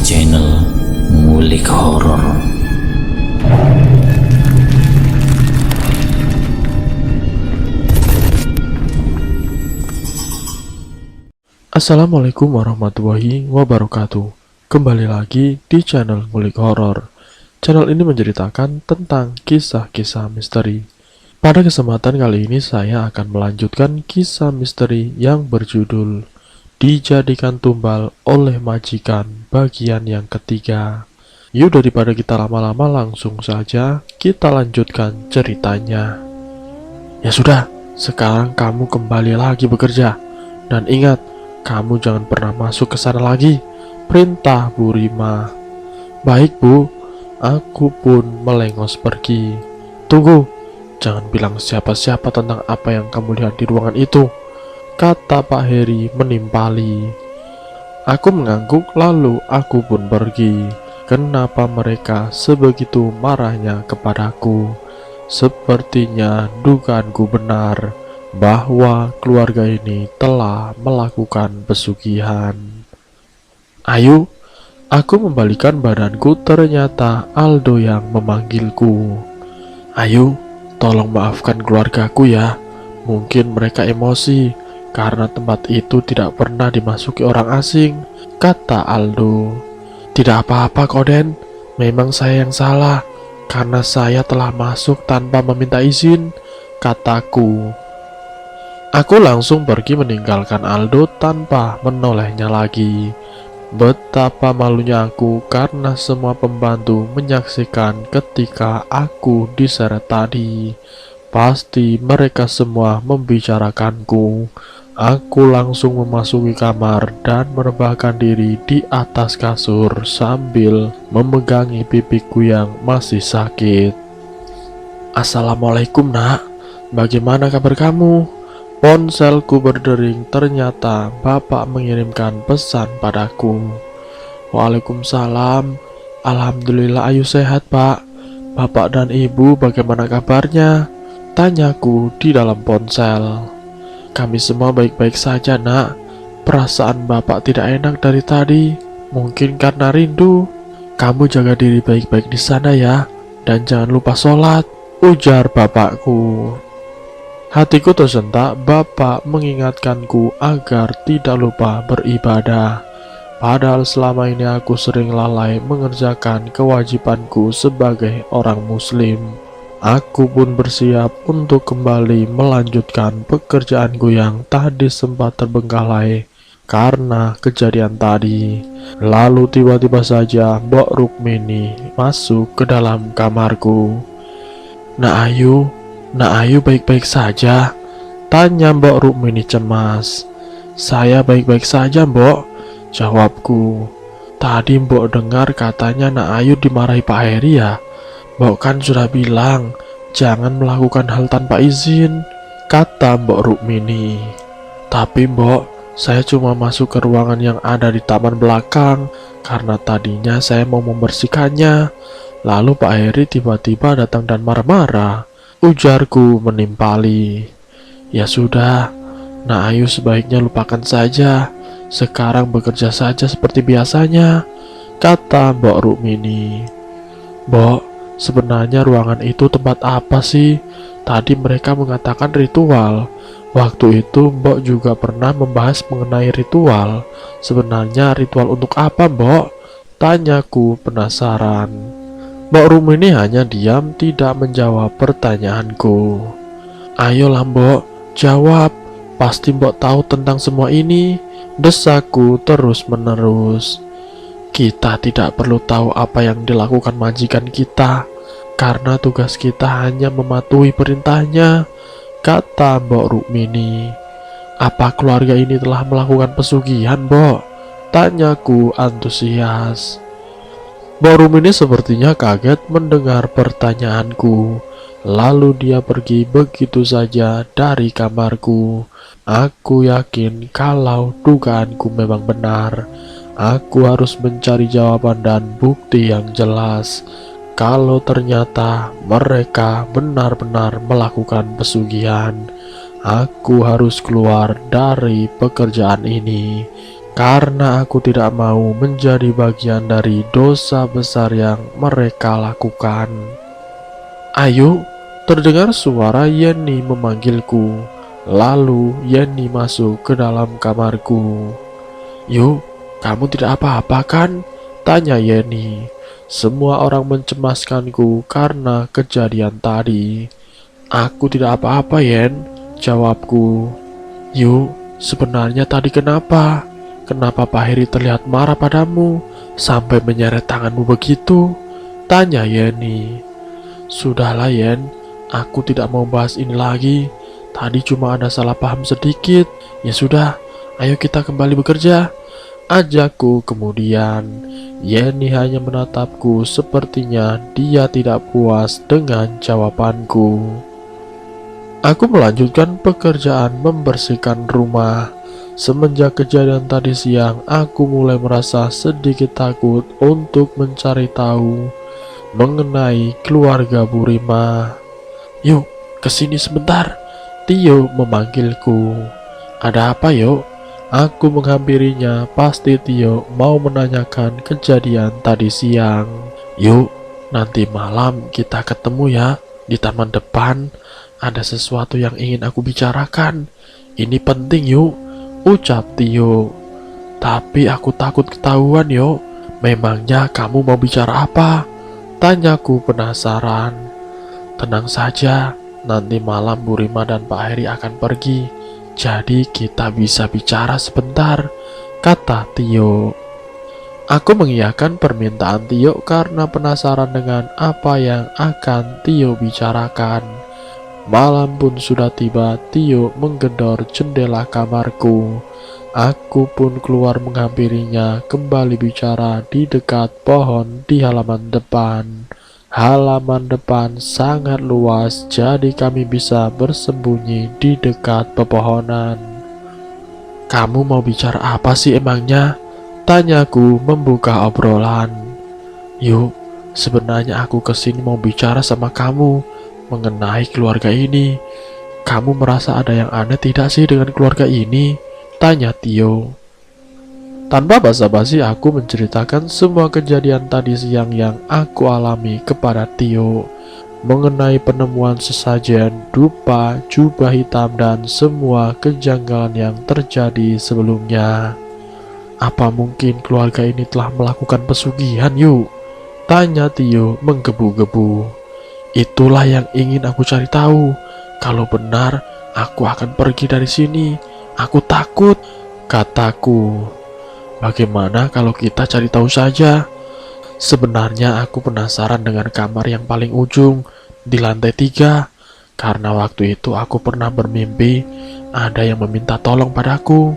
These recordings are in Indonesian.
channel Ngulik Horor. Assalamualaikum warahmatullahi wabarakatuh. Kembali lagi di channel Ngulik Horor. Channel ini menceritakan tentang kisah-kisah misteri. Pada kesempatan kali ini saya akan melanjutkan kisah misteri yang berjudul Dijadikan Tumbal oleh Majikan bagian yang ketiga. Yuk, daripada kita lama-lama, langsung saja kita lanjutkan ceritanya. Ya sudah, sekarang kamu kembali lagi bekerja. Dan ingat, kamu jangan pernah masuk ke sana lagi, perintah Bu Rima. Baik Bu, aku pun melengos pergi. Tunggu, jangan bilang siapa-siapa tentang apa yang kamu lihat di ruangan itu, kata Pak Heri menimpali. Aku mengangguk lalu aku pun pergi. Kenapa mereka sebegitu marahnya kepadaku? Sepertinya dugaanku benar bahwa keluarga ini telah melakukan pesugihan. Ayo, aku membalikan badanku, ternyata Aldo yang memanggilku. Ayo, tolong maafkan keluargaku ya. Mungkin mereka emosi karena tempat itu tidak pernah dimasuki orang asing, kata Aldo. Tidak apa-apa Koden, memang saya yang salah karena saya telah masuk tanpa meminta izin, kataku. Aku langsung pergi meninggalkan Aldo tanpa menolehnya lagi. Betapa malunya aku karena semua pembantu menyaksikan ketika aku diseret tadi. Pasti mereka semua membicarakanku. Aku langsung memasuki kamar dan merebahkan diri di atas kasur sambil memegangi pipiku yang masih sakit. Assalamualaikum nak, bagaimana kabar kamu? Ponselku berdering, ternyata bapak mengirimkan pesan padaku. Waalaikumsalam, alhamdulillah Ayu sehat pak. Bapak dan ibu bagaimana kabarnya? Tanyaku di dalam ponsel. Kami semua baik-baik saja nak. Perasaan bapak tidak enak dari tadi, mungkin karena rindu. Kamu jaga diri baik-baik di sana ya, dan jangan lupa sholat, ujar bapakku. Hatiku tersentak, bapak mengingatkanku agar tidak lupa beribadah. Padahal selama ini aku sering lalai mengerjakan kewajibanku sebagai orang muslim. Aku pun bersiap untuk kembali melanjutkan pekerjaanku yang tadi sempat terbengkalai karena kejadian tadi. Lalu tiba-tiba saja Mbok Rukmini masuk ke dalam kamarku. Nak Ayu baik-baik saja? Tanya Mbok Rukmini cemas. Saya baik-baik saja Mbok, jawabku. Tadi Mbok dengar katanya Nak Ayu dimarahi Pak Heri ya? Mbok kan sudah bilang jangan melakukan hal tanpa izin, kata Mbok Rukmini. Tapi Mbok, saya cuma masuk ke ruangan yang ada di taman belakang karena tadinya saya mau membersihkannya. Lalu Pak Heri tiba-tiba datang dan marah-marah, ujarku menimpali. Ya sudah, Nak Ayu sebaiknya lupakan saja. Sekarang bekerja saja seperti biasanya, kata Mbok Rukmini. Mbok, sebenarnya ruangan itu tempat apa sih? Tadi mereka mengatakan ritual. Waktu itu Mbok juga pernah membahas mengenai ritual. Sebenarnya ritual untuk apa Mbok? Tanyaku penasaran. Mbok Rukmini hanya diam, tidak menjawab pertanyaanku. Ayolah Mbok, jawab. Pasti Mbok tahu tentang semua ini, desaku terus menerus. Kita tidak perlu tahu apa yang dilakukan majikan kita, karena tugas kita hanya mematuhi perintahnya, kata Mbok Rukmini. Apa keluarga ini telah melakukan pesugihan, Mbok? Tanyaku antusias. Mbok Rukmini sepertinya kaget mendengar pertanyaanku. Lalu dia pergi begitu saja dari kamarku. Aku yakin kalau dugaanku memang benar. Aku harus mencari jawaban dan bukti yang jelas. Kalau ternyata mereka benar-benar melakukan pesugihan, aku harus keluar dari pekerjaan ini. karena aku tidak mau menjadi bagian dari dosa besar yang mereka lakukan. Ayo, terdengar suara Yeni memanggilku. Lalu Yeni masuk ke dalam kamarku. Yuk, kamu tidak apa-apa kan? Tanya Yeni. Semua orang mencemaskanku karena kejadian tadi. Aku tidak apa-apa, Yen, jawabku. Yuk, sebenarnya tadi kenapa? Kenapa Pak Heri terlihat marah padamu sampai menyeret tanganmu begitu? Tanya Yeni. Sudahlah Yen, aku tidak mau bahas ini lagi. Tadi cuma ada salah paham sedikit. Ya sudah, ayo kita kembali bekerja, ajakku kemudian. Yeni hanya menatapku, sepertinya dia tidak puas dengan jawabanku. Aku melanjutkan pekerjaan membersihkan rumah. Semenjak kejadian tadi siang, aku mulai merasa sedikit takut untuk mencari tahu mengenai keluarga Bu Rima. Yuk, kesini sebentar, Tio memanggilku. Ada apa yuk? Aku menghampirinya, pasti Tio mau menanyakan kejadian tadi siang. Yuk, nanti malam kita ketemu ya di taman depan. Ada sesuatu yang ingin aku bicarakan. Ini penting yuk, ucap Tio. Tapi aku takut ketahuan yuk. Memangnya kamu mau bicara apa? Tanyaku penasaran. Tenang saja, nanti malam Bu Rima dan Pak Heri akan pergi. Jadi kita bisa bicara sebentar, kata Tio. Aku mengiyakan permintaan Tio karena penasaran dengan apa yang akan Tio bicarakan. Malam pun sudah tiba, Tio menggedor jendela kamarku. Aku pun keluar menghampirinya, kembali bicara di dekat pohon di halaman depan. Halaman depan sangat luas, jadi kami bisa bersembunyi di dekat pepohonan. Kamu mau bicara apa sih emangnya? Tanyaku membuka obrolan. Yuk, sebenarnya aku kesini mau bicara sama kamu mengenai keluarga ini. Kamu merasa ada yang aneh tidak sih dengan keluarga ini? Tanya Tio. Tanpa basa-basi aku menceritakan semua kejadian tadi siang yang aku alami kepada Tio, mengenai penemuan sesajen, dupa, jubah hitam, dan semua kejanggalan yang terjadi sebelumnya. Apa mungkin keluarga ini telah melakukan pesugihan yuk? Tanya Tio menggebu-gebu. Itulah yang ingin aku cari tahu. Kalau benar, aku akan pergi dari sini. Aku takut, kataku. Bagaimana kalau kita cari tahu saja? Sebenarnya aku penasaran dengan kamar yang paling ujung di lantai 3. Karena waktu itu aku pernah bermimpi ada yang meminta tolong padaku.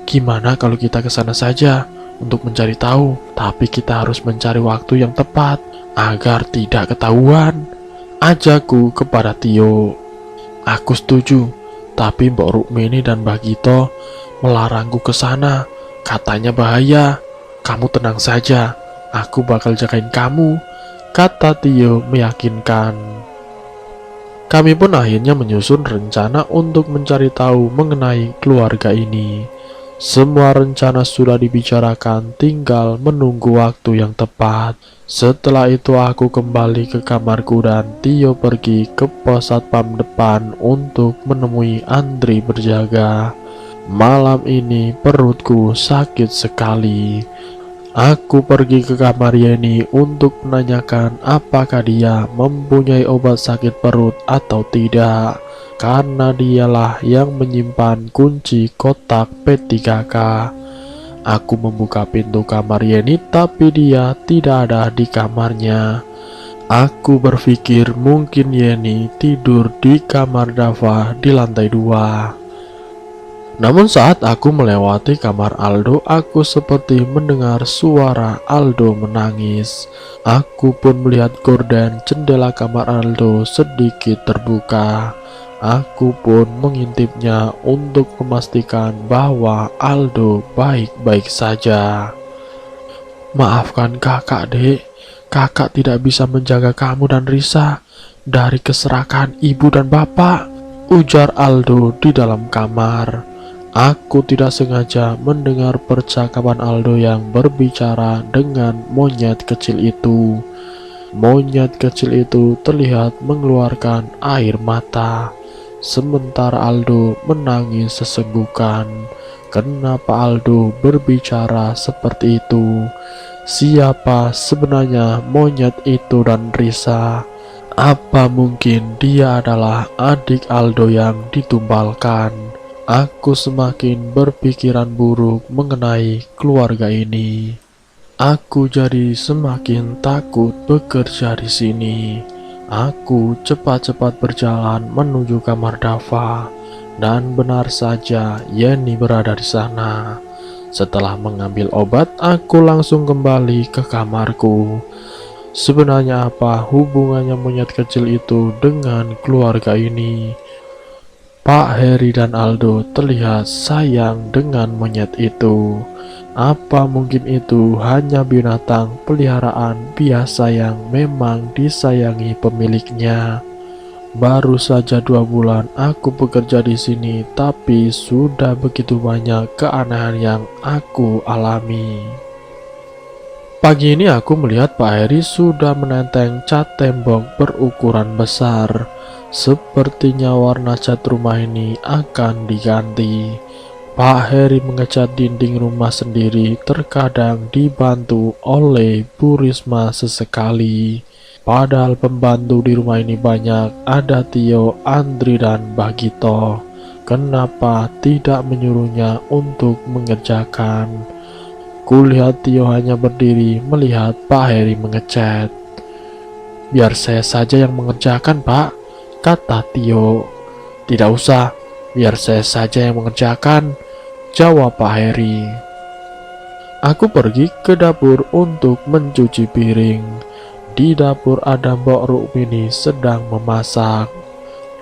Gimana kalau kita ke sana saja untuk mencari tahu? Tapi kita harus mencari waktu yang tepat agar tidak ketahuan, ajakku kepada Tio. Aku setuju, tapi Mbak Rukmini dan Mbak Gito melarangku ke sana. Katanya bahaya. Kamu tenang saja, aku bakal jagain kamu, kata Tio meyakinkan. Kami pun akhirnya menyusun rencana untuk mencari tahu mengenai keluarga ini. Semua rencana sudah dibicarakan, tinggal menunggu waktu yang tepat. Setelah itu aku kembali ke kamarku dan Tio pergi ke pos satpam depan untuk menemui Andri berjaga. Malam ini perutku sakit sekali. Aku pergi ke kamar Yeni untuk menanyakan apakah dia mempunyai obat sakit perut atau tidak, karena dialah yang menyimpan kunci kotak P3K. Aku membuka pintu kamar Yeni, tapi dia tidak ada di kamarnya. Aku berpikir mungkin Yeni tidur di kamar Dava di lantai 2. Namun saat aku melewati kamar Aldo, aku seperti mendengar suara Aldo menangis. Aku pun melihat gorden jendela kamar Aldo sedikit terbuka. Aku pun mengintipnya untuk memastikan bahwa Aldo baik-baik saja. Maafkan kakak, dek. Kakak tidak bisa menjaga kamu dan Risa dari keserakahan ibu dan bapak, ujar Aldo di dalam kamar. Aku tidak sengaja mendengar percakapan Aldo yang berbicara dengan monyet kecil itu. Monyet kecil itu terlihat mengeluarkan air mata, sementara Aldo menangis sesenggukan. Kenapa Aldo berbicara seperti itu? Siapa sebenarnya monyet itu dan Risa? Apa mungkin dia adalah adik Aldo yang ditumbalkan? Aku semakin berpikiran buruk mengenai keluarga ini. Aku jadi semakin takut bekerja di sini. Aku cepat-cepat berjalan menuju kamar Dava, dan benar saja Yeni berada di sana. Setelah mengambil obat, aku langsung kembali ke kamarku. Sebenarnya apa hubungannya monyet kecil itu dengan keluarga ini? Pak Heri dan Aldo terlihat sayang dengan monyet itu. Apa mungkin itu hanya binatang peliharaan biasa yang memang disayangi pemiliknya? Baru saja 2 bulan aku bekerja di sini, tapi sudah begitu banyak keanehan yang aku alami. Pagi ini aku melihat Pak Heri sudah menenteng cat tembok berukuran besar. Sepertinya warna cat rumah ini akan diganti. Pak Heri mengecat dinding rumah sendiri, terkadang dibantu oleh Bu Risma sesekali. Padahal pembantu di rumah ini banyak, ada Tio, Andri, dan Bagito. Kenapa tidak menyuruhnya untuk mengerjakan? Kulihat Tio hanya berdiri melihat Pak Heri mengecat. "Biar saya saja yang mengerjakan, Pak," kata Tio. "Tidak usah, biar saya saja yang mengerjakan," jawab Pak Heri. Aku pergi ke dapur untuk mencuci piring. Di dapur ada Mbok Rukmini sedang memasak.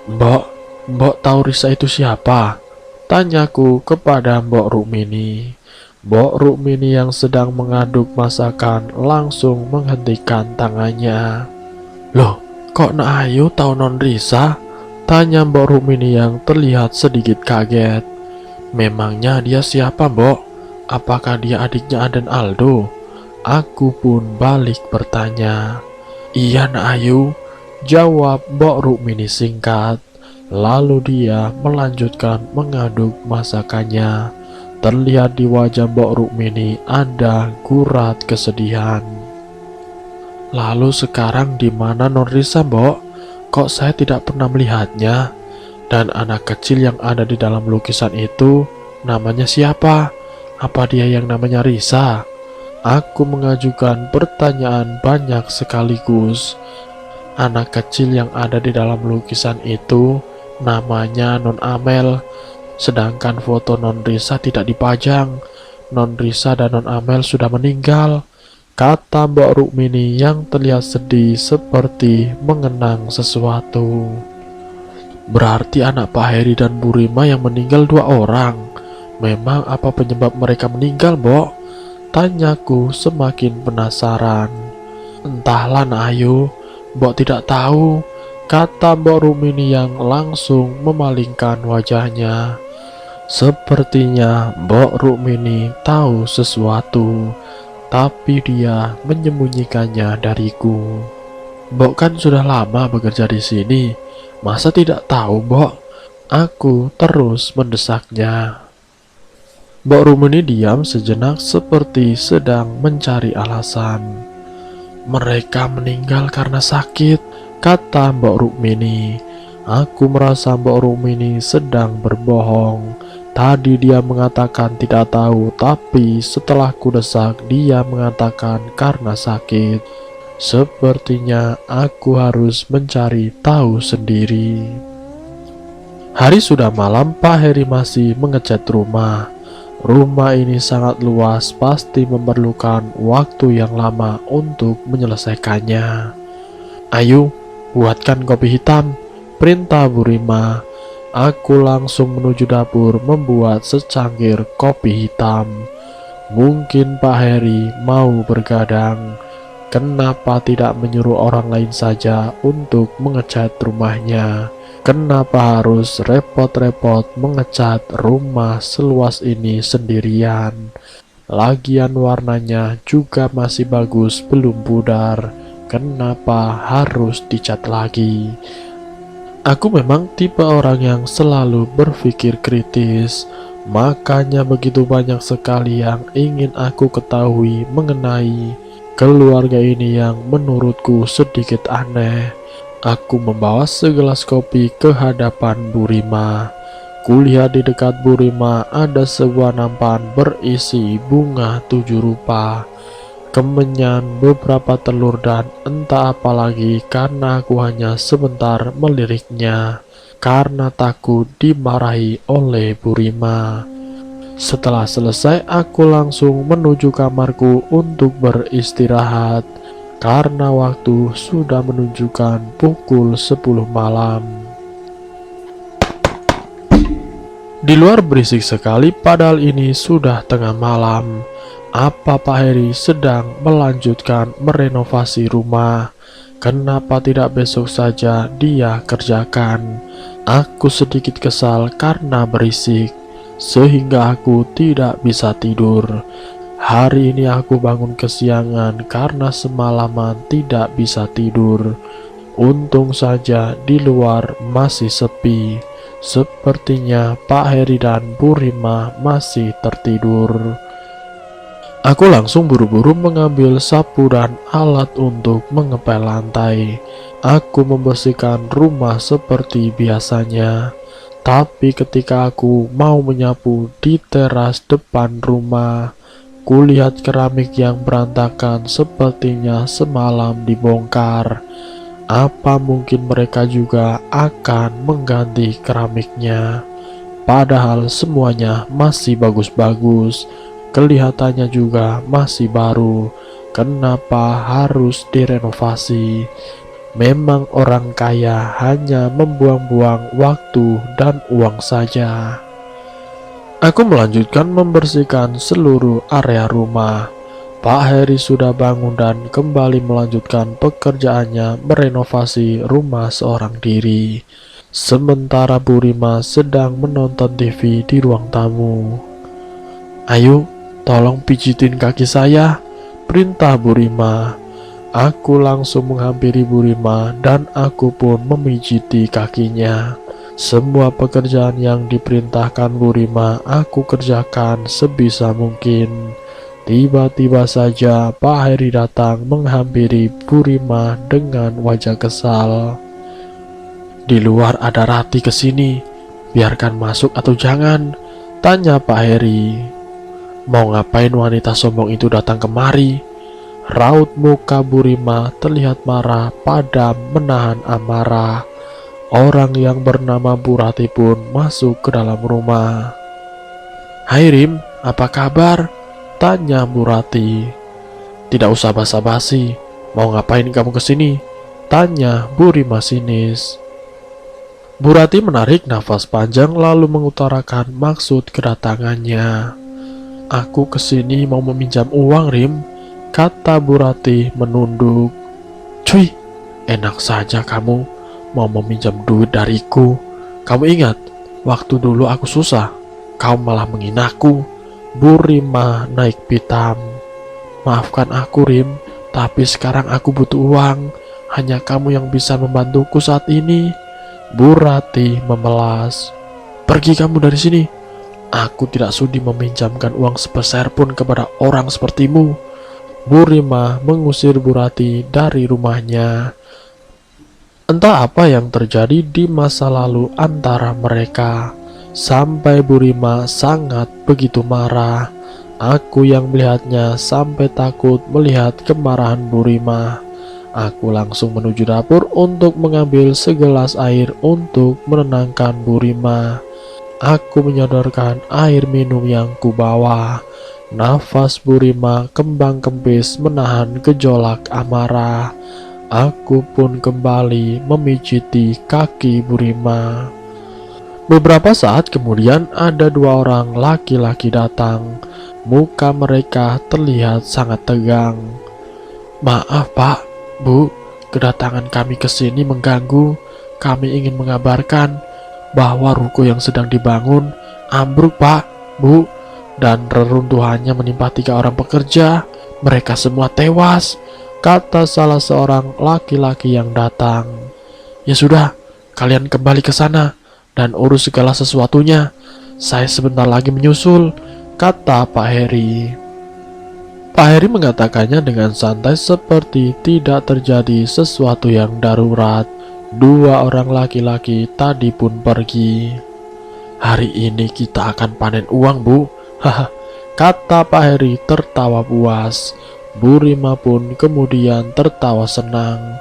Mbok tahu Risa itu siapa?" tanyaku kepada Mbok Rukmini. Mbok Rukmini yang sedang mengaduk masakan langsung menghentikan tangannya. "Loh, kok Nak Ayu tahu non Risa?" tanya Mbok Rukmini yang terlihat sedikit kaget. "Memangnya dia siapa, Mbok? Apakah dia adiknya Aden Aldo?" Aku pun balik bertanya. "Iya, Nak Ayu," jawab Mbok Rukmini singkat. Lalu dia melanjutkan mengaduk masakannya. Terlihat di wajah Mbok Rukmini ada gurat kesedihan. "Lalu sekarang di mana non Risa, Mbok? Kok saya tidak pernah melihatnya? Dan anak kecil yang ada di dalam lukisan itu namanya siapa? Apa dia yang namanya Risa?" Aku mengajukan pertanyaan banyak sekaligus. Anak kecil yang ada di dalam lukisan itu namanya Non Amel, sedangkan foto Non Risa tidak dipajang. Non Risa dan Non Amel sudah meninggal, kata Mbok Rukmini yang terlihat sedih seperti mengenang sesuatu. "Berarti anak Pak Heri dan Bu Rima yang meninggal 2 orang. Memang apa penyebab mereka meninggal, Mbok?" tanyaku semakin penasaran. "Entahlah, Nak Ayu, Mbok tidak tahu," kata Mbok Rukmini yang langsung memalingkan wajahnya. Sepertinya Mbok Rukmini tahu sesuatu, tapi dia menyembunyikannya dariku. "Mbok kan sudah lama bekerja di sini, masa tidak tahu, Mbok?" Aku terus mendesaknya. Mbok Rukmini diam sejenak seperti sedang mencari alasan. "Mereka meninggal karena sakit," kata Mbok Rukmini. Aku merasa Mbok Rukmini sedang berbohong. Tadi dia mengatakan tidak tahu, tapi setelah kudesak dia mengatakan karena sakit. Sepertinya aku harus mencari tahu sendiri. Hari sudah malam, Pak Heri masih mengecat rumah. Rumah ini sangat luas, pasti memerlukan waktu yang lama untuk menyelesaikannya. "Ayo, buatkan kopi hitam," perintah Bu Rima. Aku langsung menuju dapur membuat secangkir kopi hitam. Mungkin Pak Heri mau bergadang. Kenapa tidak menyuruh orang lain saja untuk mengecat rumahnya? Kenapa harus repot-repot mengecat rumah seluas ini sendirian? Lagian warnanya juga masih bagus, belum pudar. Kenapa harus dicat lagi? Aku memang tipe orang yang selalu berpikir kritis. Makanya begitu banyak sekali yang ingin aku ketahui mengenai keluarga ini yang menurutku sedikit aneh. Aku membawa segelas kopi ke hadapan Bu Rima. Kulihat di dekat Bu Rima ada sebuah nampan berisi bunga 7 rupa, kemenyan, beberapa telur, dan entah apa lagi, karena aku hanya sebentar meliriknya karena takut dimarahi oleh Bu Rima. Setelah selesai, aku langsung menuju kamarku untuk beristirahat karena waktu sudah menunjukkan pukul 10 malam. Di luar berisik sekali, padahal ini sudah tengah malam. Apa Pak Heri sedang melanjutkan merenovasi rumah? Kenapa tidak besok saja dia kerjakan? Aku sedikit kesal karena berisik, sehingga aku tidak bisa tidur. Hari ini aku bangun kesiangan karena semalaman tidak bisa tidur. Untung saja di luar masih sepi. Sepertinya Pak Heri dan Bu Rima masih tertidur. Aku langsung buru-buru mengambil sapu dan alat untuk mengepel lantai. Aku membersihkan rumah seperti biasanya. Tapi ketika aku mau menyapu di teras depan rumah, kulihat keramik yang berantakan, sepertinya semalam dibongkar. Apa mungkin mereka juga akan mengganti keramiknya? Padahal semuanya masih bagus-bagus, kelihatannya juga masih baru. Kenapa harus direnovasi? Memang orang kaya hanya membuang-buang waktu dan uang saja. Aku melanjutkan membersihkan seluruh area rumah. Pak Heri sudah bangun dan kembali melanjutkan pekerjaannya merenovasi rumah seorang diri. Sementara Bu Rima sedang menonton TV di ruang tamu. "Ayo, tolong pijitin kaki saya," perintah Bu Rima. Aku langsung menghampiri Bu Rima dan aku pun memijiti kakinya. Semua pekerjaan yang diperintahkan Bu Rima aku kerjakan sebisa mungkin. Tiba-tiba saja Pak Heri datang menghampiri Bu Rima dengan wajah kesal. "Di luar ada Rati kesini, biarkan masuk atau jangan?" tanya Pak Heri. "Mau ngapain wanita sombong itu datang kemari?" Raut muka Bu Rima terlihat marah, padam, menahan amarah. Orang yang bernama Bu Rati pun masuk ke dalam rumah. "Hai Rim, apa kabar?" tanya Bu Rati. "Tidak usah basa-basi, mau ngapain kamu kesini?" tanya Bu Rima sinis. Bu Rati menarik nafas panjang lalu mengutarakan maksud kedatangannya. "Aku kesini mau meminjam uang, Rim," kata Bu Rati menunduk. "Cuy, enak saja kamu mau meminjam duit dariku. Kamu ingat, waktu dulu aku susah, kau malah menghinaku." Bu Rima naik pitam. "Maafkan aku, Rim, tapi sekarang aku butuh uang. Hanya kamu yang bisa membantuku saat ini." Bu Rati memelas. "Pergi kamu dari sini. Aku tidak sudi meminjamkan uang sepeser pun kepada orang sepertimu." Bu Rima mengusir Bu Rati dari rumahnya. Entah apa yang terjadi di masa lalu antara mereka, sampai Bu Rima sangat begitu marah. Aku yang melihatnya sampai takut melihat kemarahan Bu Rima. Aku langsung menuju dapur untuk mengambil segelas air untuk menenangkan Bu Rima. Aku menyodorkan air minum yang kubawa. Nafas Bu Rima kembang kempis menahan gejolak amarah. Aku pun kembali memijiti kaki Bu Rima. Beberapa saat kemudian ada dua orang laki-laki datang. Muka mereka terlihat sangat tegang. "Maaf Pak, Bu, kedatangan kami ke sini mengganggu. kami ingin mengabarkan bahwa ruko yang sedang dibangun ambruk, Pak, Bu, dan reruntuhannya menimpa 3 orang pekerja. Mereka semua tewas, kata salah seorang laki-laki yang datang. Ya sudah, kalian kembali ke sana dan urus segala sesuatunya. Saya sebentar lagi menyusul, kata Pak Heri. Pak Heri mengatakannya dengan santai seperti tidak terjadi sesuatu yang darurat. 2 orang laki-laki tadi pun pergi. Hari ini kita akan panen uang, Bu. Haha, kata Pak Heri tertawa puas. Bu Rima pun kemudian tertawa senang.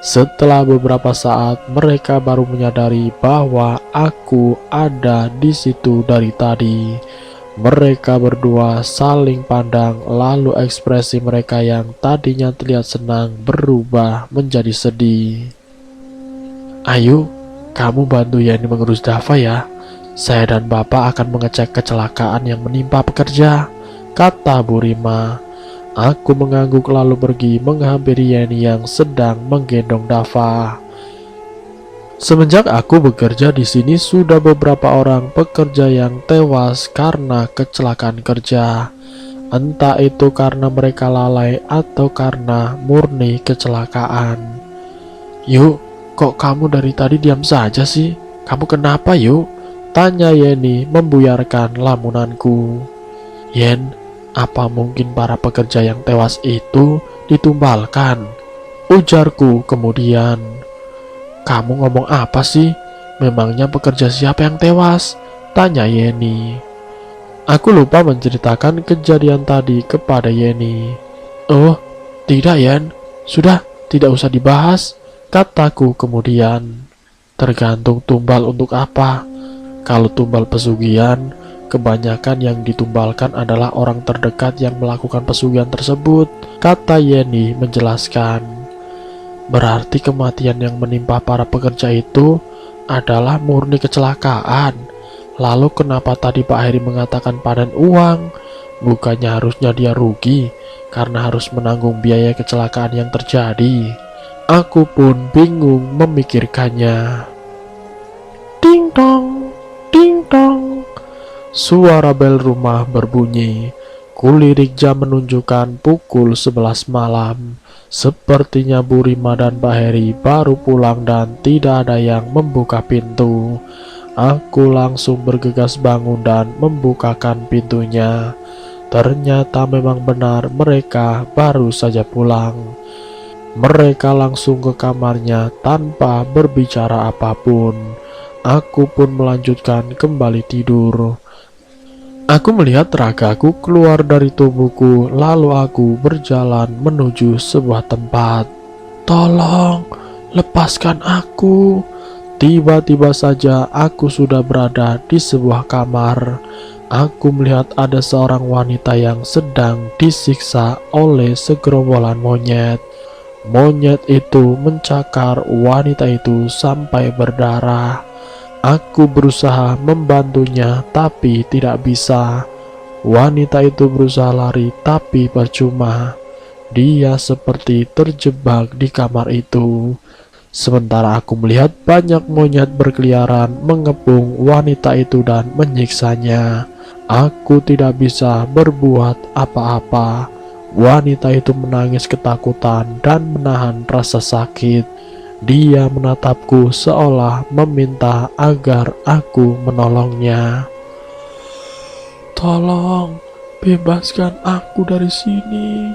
Setelah beberapa saat, mereka baru menyadari bahwa aku ada di situ dari tadi. Mereka berdua saling pandang, lalu ekspresi mereka yang tadinya terlihat senang berubah menjadi sedih. Ayo, kamu bantu Yani mengurus Dava ya. Saya dan Bapak akan mengecek kecelakaan yang menimpa pekerja, kata Bu Rima. Aku mengangguk lalu pergi menghampiri Yani yang sedang menggendong Dava. Semenjak aku bekerja di sini, sudah beberapa orang pekerja yang tewas karena kecelakaan kerja. Entah itu karena mereka lalai atau karena murni kecelakaan. Yuk, kok kamu dari tadi diam saja sih? Kamu kenapa, Yuk? Tanya Yeni membuyarkan lamunanku. Yen, apa mungkin para pekerja yang tewas itu ditumbalkan? Ujarku kemudian. Kamu ngomong apa sih? Memangnya pekerja siapa yang tewas? Tanya Yeni. Aku lupa menceritakan kejadian tadi kepada Yeni. Oh, tidak Yen. Sudah, tidak usah dibahas, kataku kemudian. Tergantung tumbal untuk apa. Kalau tumbal pesugihan, kebanyakan yang ditumbalkan adalah orang terdekat yang melakukan pesugihan tersebut, kata Yeni menjelaskan. Berarti kematian yang menimpa para pekerja itu adalah murni kecelakaan. Lalu kenapa tadi Pak Heri mengatakan panen uang? Bukannya harusnya dia rugi karena harus menanggung biaya kecelakaan yang terjadi? Aku pun bingung memikirkannya. Ding dong, ding dong. Suara bel rumah berbunyi. Kulirik jam menunjukkan pukul 11 malam. Sepertinya Bu Rima dan Pak Heri baru pulang dan tidak ada yang membuka pintu. Aku langsung bergegas bangun dan membukakan pintunya. Ternyata memang benar mereka baru saja pulang. Mereka langsung ke kamarnya tanpa berbicara apapun. Aku pun melanjutkan kembali tidur. Aku melihat ragaku keluar dari tubuhku, lalu aku berjalan menuju sebuah tempat. Tolong, lepaskan aku. Tiba-tiba saja aku sudah berada di sebuah kamar. Aku melihat ada seorang wanita yang sedang disiksa oleh segerombolan monyet. Monyet itu mencakar wanita itu sampai berdarah. Aku berusaha membantunya tapi tidak bisa. Wanita itu berusaha lari tapi percuma. Dia seperti terjebak di kamar itu. Sementara aku melihat banyak monyet berkeliaran mengepung wanita itu dan menyiksanya. Aku tidak bisa berbuat apa-apa. Wanita itu menangis ketakutan dan menahan rasa sakit. Dia menatapku seolah meminta agar aku menolongnya. Tolong, bebaskan aku dari sini.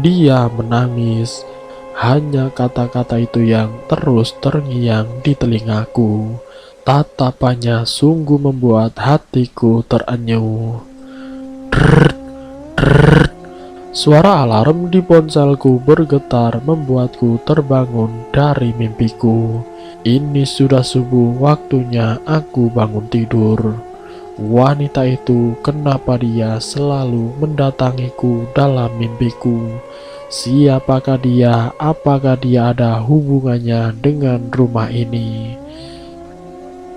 Dia menangis. Hanya kata-kata itu yang terus terngiang di telingaku. Tatapannya sungguh membuat hatiku terenyuh. Drrrt, drrrt. Suara alarm di ponselku bergetar membuatku terbangun dari mimpiku. Ini sudah subuh, waktunya aku bangun tidur. Wanita itu, kenapa dia selalu mendatangiku dalam mimpiku? Siapakah dia? Apakah dia ada hubungannya dengan rumah ini?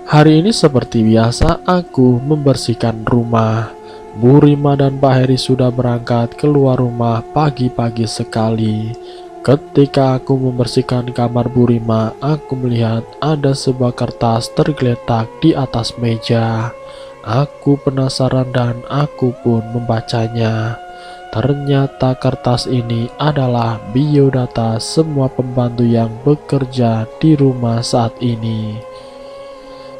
Hari ini seperti biasa aku membersihkan rumah. Bu Rima dan Pak Heri sudah berangkat keluar rumah pagi-pagi sekali. Ketika aku membersihkan kamar Bu Rima, aku melihat ada sebuah kertas tergeletak di atas meja. Aku penasaran dan aku pun membacanya. Ternyata kertas ini adalah biodata semua pembantu yang bekerja di rumah saat ini.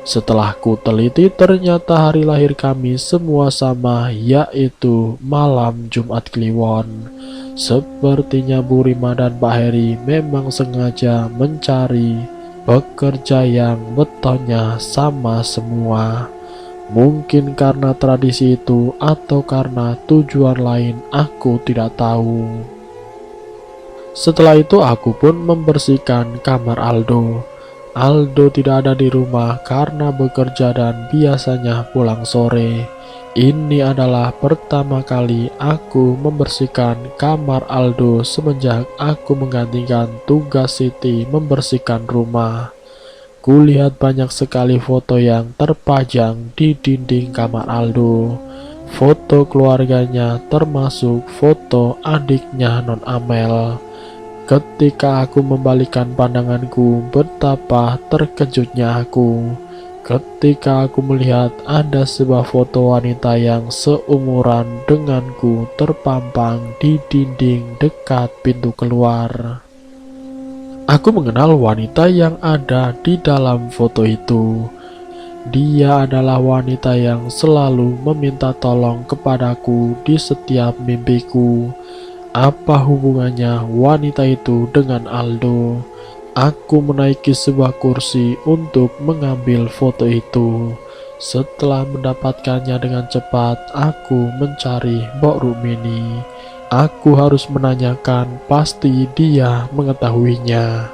Setelah ku teliti, ternyata hari lahir kami semua sama, yaitu malam Jumat Kliwon. Sepertinya Bu Rima dan Pak Heri memang sengaja mencari pekerja yang betonnya sama semua. Mungkin karena tradisi itu atau karena tujuan lain, aku tidak tahu. Setelah itu aku pun membersihkan kamar Aldo. Aldo tidak ada di rumah karena bekerja dan biasanya pulang sore. Ini adalah pertama kali aku membersihkan kamar Aldo semenjak aku menggantikan tugas Siti membersihkan rumah. Kulihat banyak sekali foto yang terpajang di dinding kamar Aldo. Foto keluarganya termasuk foto adiknya Non Amel. Ketika aku membalikkan pandanganku, betapa terkejutnya aku ketika aku melihat ada sebuah foto wanita yang seumuran denganku terpampang di dinding dekat pintu keluar. Aku mengenal wanita yang ada di dalam foto itu. Dia adalah wanita yang selalu meminta tolong kepadaku di setiap mimpiku. Apa hubungannya wanita itu dengan Aldo? Aku menaiki sebuah kursi untuk mengambil foto itu. Setelah mendapatkannya dengan cepat, aku mencari Mbok Rukmini. Aku harus menanyakan, pasti dia mengetahuinya.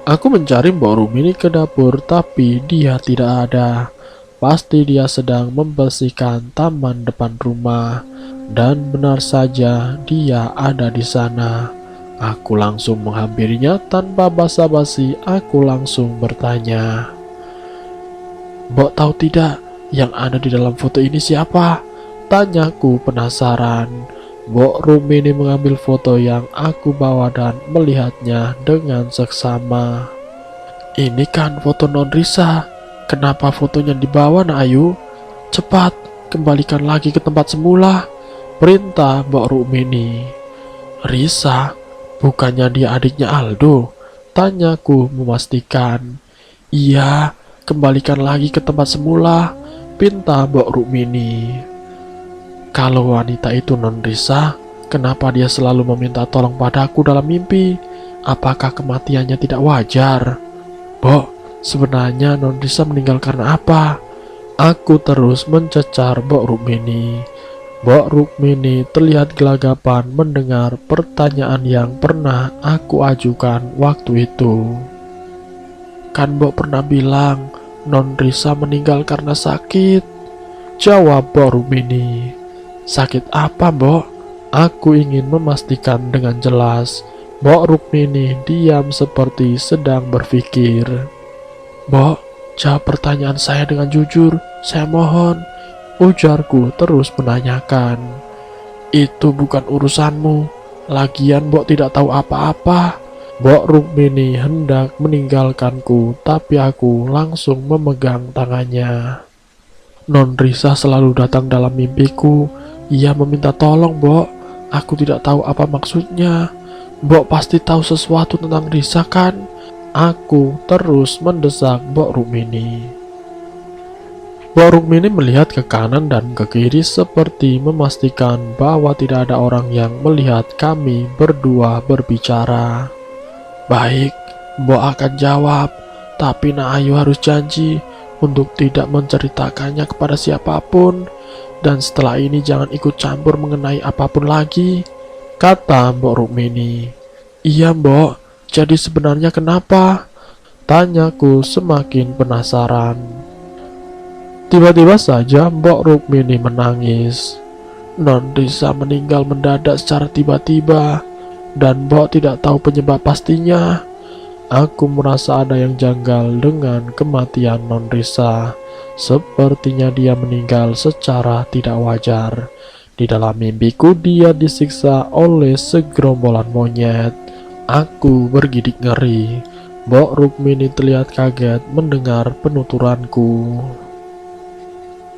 Aku mencari Mbok Rukmini ke dapur, tapi dia tidak ada. Pasti dia sedang membersihkan taman depan rumah. Dan benar saja, dia ada di sana. Aku langsung menghampirinya tanpa basa-basi. Aku langsung bertanya, "Mbok tahu tidak, yang ada di dalam foto ini siapa?" Tanyaku penasaran. Mbok Rukmini mengambil foto yang aku bawa dan melihatnya dengan seksama. "Ini kan foto Non Risa. Kenapa fotonya dibawa, Nak Ayu? Cepat, kembalikan lagi ke tempat semula," perintah Mbok Rukmini. "Risa? Bukannya dia adiknya Aldo?" Tanyaku memastikan. "Iya, kembalikan lagi ke tempat semula," pinta Mbok Rukmini. "Kalau wanita itu Non Risa, kenapa dia selalu meminta tolong padaku dalam mimpi? Apakah kematiannya tidak wajar?" "Mbok, sebenarnya Non Risa meninggal karena apa?" Aku terus mencecar Mbok Rukmini. Mbok Rukmini terlihat gelagapan mendengar pertanyaan yang pernah aku ajukan waktu itu. "Kan Mbok pernah bilang Non Risa meninggal karena sakit," jawab Mbok Rukmini. "Sakit apa, Mbok?" Aku ingin memastikan dengan jelas. Mbok Rukmini diam seperti sedang berpikir. "Mbok, jawab pertanyaan saya dengan jujur, saya mohon," ujarku terus menanyakan. "Itu bukan urusanmu. Lagian Mbok tidak tahu apa-apa." Mbok Rukmini hendak meninggalkanku, tapi aku langsung memegang tangannya. "Non Risa selalu datang dalam mimpiku. Ia meminta tolong, Mbok. Aku tidak tahu apa maksudnya. Mbok pasti tahu sesuatu tentang Risa kan?" Aku terus mendesak Mbok Rukmini. Mbok Rukmini melihat ke kanan dan ke kiri seperti memastikan bahwa tidak ada orang yang melihat kami berdua berbicara. "Baik, Mbok akan jawab, tapi Nak Ayu harus janji untuk tidak menceritakannya kepada siapapun. Dan setelah ini jangan ikut campur mengenai apapun lagi," kata Mbok Rukmini. "Iya, Mbok, jadi sebenarnya kenapa?" tanyaku semakin penasaran. Tiba-tiba saja Mbok Rukmini menangis. Non Risa meninggal mendadak secara tiba-tiba, dan Mbok tidak tahu penyebab pastinya. Aku merasa ada yang janggal dengan kematian Non Risa. Sepertinya dia meninggal secara tidak wajar. Di dalam mimpiku dia disiksa oleh segerombolan monyet. Aku bergidik ngeri. Mbok Rukmini terlihat kaget mendengar penuturanku.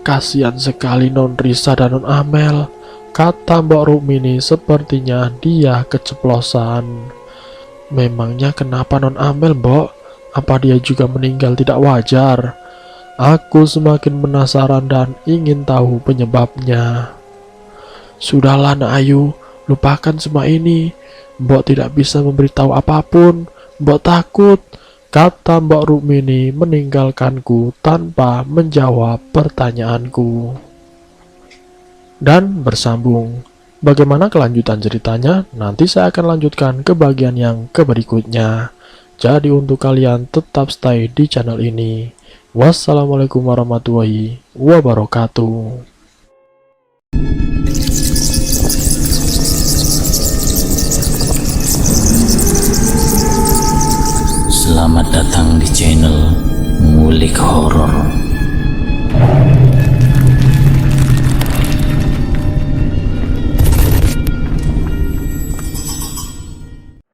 Kasihan sekali Non Risa dan Non Amel, kata Mbok Rukmini. Sepertinya dia keceplosan. Memangnya kenapa Non Amel, Mbok? Apa dia juga meninggal tidak wajar? Aku semakin penasaran dan ingin tahu penyebabnya. Sudahlah Nak Ayu, lupakan semua ini. Mbok tidak bisa memberitahu apapun. Mbok takut, kata Mbok Rukmini meninggalkanku tanpa menjawab pertanyaanku. Dan bersambung. Bagaimana kelanjutan ceritanya? Nanti saya akan lanjutkan ke bagian yang berikutnya. Jadi untuk kalian tetap stay di channel ini. Wassalamualaikum warahmatullahi wabarakatuh. Selamat datang di channel